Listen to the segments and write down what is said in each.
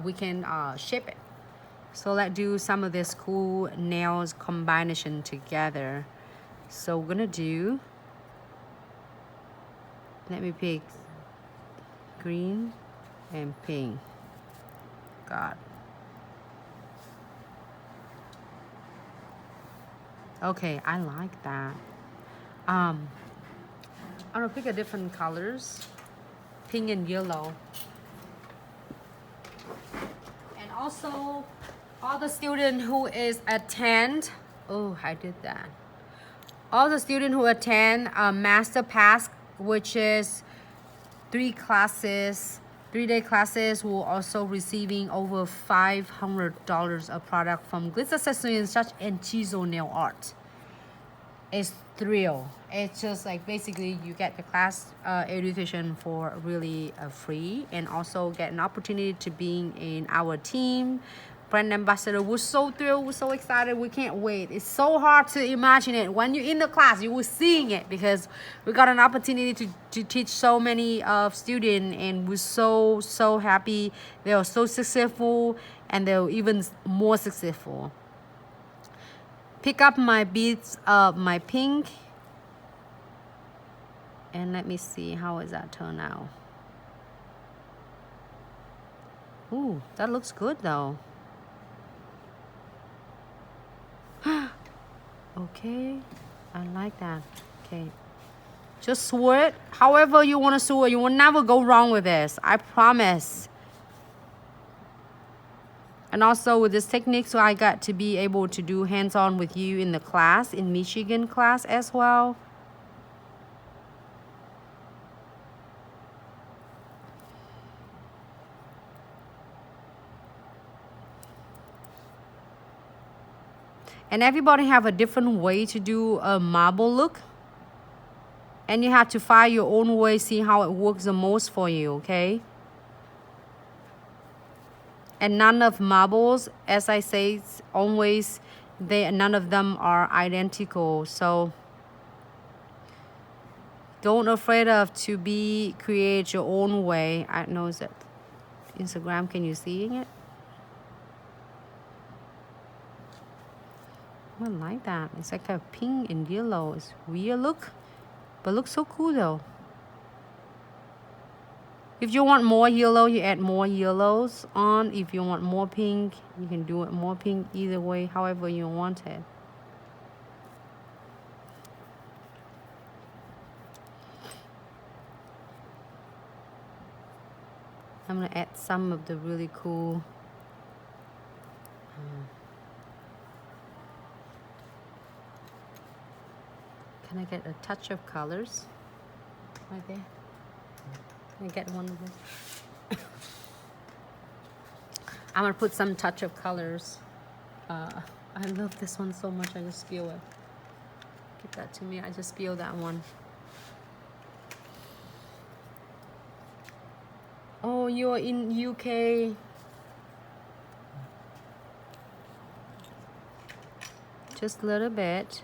we can shape it. So let's do some of this cool nails combination together. So we're gonna do, let me pick green and pink. God. Okay, I like that. I'm gonna pick a different colors, pink and yellow. And also, all the student who is attend, oh, I did that. All the student who attend a master pass, which is 3 classes, 3-day classes, will also receiving over $500 of product from Glitz Accessories and Chisel Nail Art. It's thrill. It's just like basically you get the class education for really free, and also get an opportunity to be in our team. Brand ambassador, we're so thrilled, we're so excited, we can't wait. It's so hard to imagine it. When you're in the class, you will seeing it, because we got an opportunity to teach so many students, and we're so happy. They are so successful, and they're even more successful. Pick up my beads of my pink, and let me see how is that turn out. Ooh, that looks good though. Okay, I like that. Okay, just swirl it however you want to swirl. You will never go wrong with this, I promise. And also with this technique, so I got to be able to do hands-on with you in the class, in Michigan class as well. And everybody have a different way to do a marble look. And you have to find your own way, see how it works the most for you, okay? And none of marbles, as I say, always, none of them are identical. So don't afraid of to create your own way. I know that Instagram, can you see it? I like that. It's like a pink and yellow. It's weird look, but looks so cool though. If you want more yellow, you add more yellows on. If you want more pink, you can do it more pink. Either way, however you want it. I'm gonna add some of the really cool can I get a touch of colors right there? Can I get one of those? I'm gonna put some touch of colors. I love this one so much, I just spill it. Give that to me, I just spill that one. Oh, you're in UK. Just a little bit.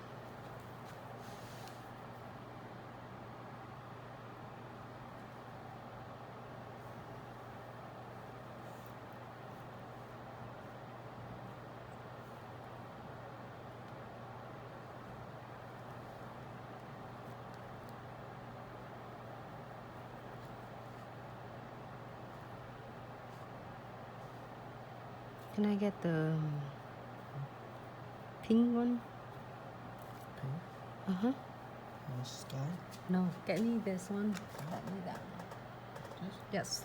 Can I get the pink one? Pink? Uh-huh. Sky? No, get me this one. Get me that one. This? Yes.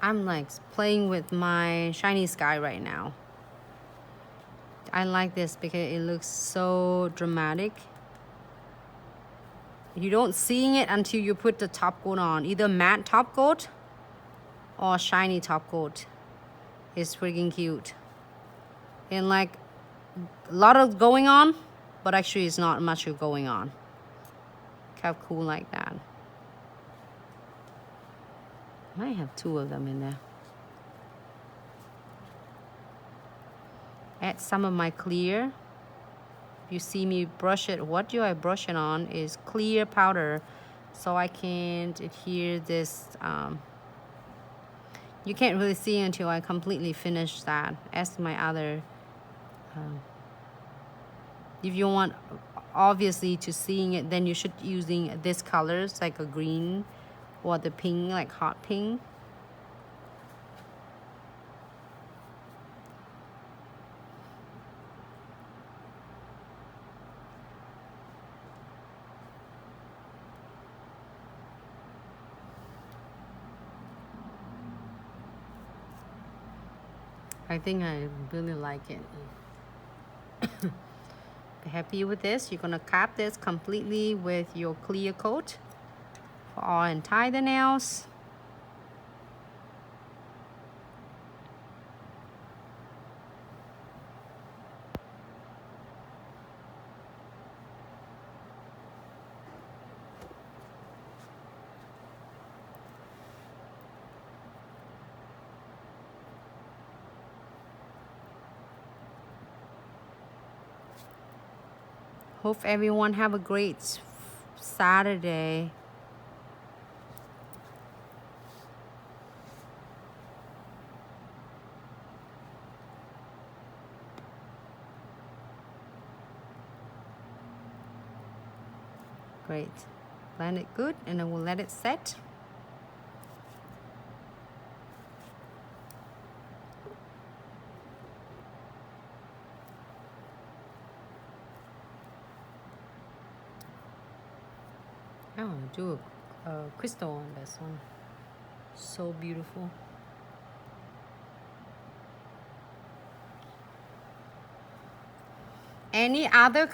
I'm like playing with my shiny sky right now. I like this because it looks so dramatic. You don't see it until you put the top coat on, either matte top coat or shiny top coat. It's freaking cute. And like a lot of going on, but actually it's not much going on. Kind of cool like that. Might have 2 of them in there. Add some of my clear. You see me brush it. What do I brush it on is clear powder so I can't adhere this. You can't really see until I completely finish that as my other. If you want obviously to seeing it, then you should using this colors like a green or the pink, like hot pink. I think I really like it. Happy with this. You're gonna cap this completely with your clear coat for all and tie the nails. Hope everyone have a great Saturday. Great. Blend it good and then we'll let it set. I want to do a crystal on this one. So beautiful. Any other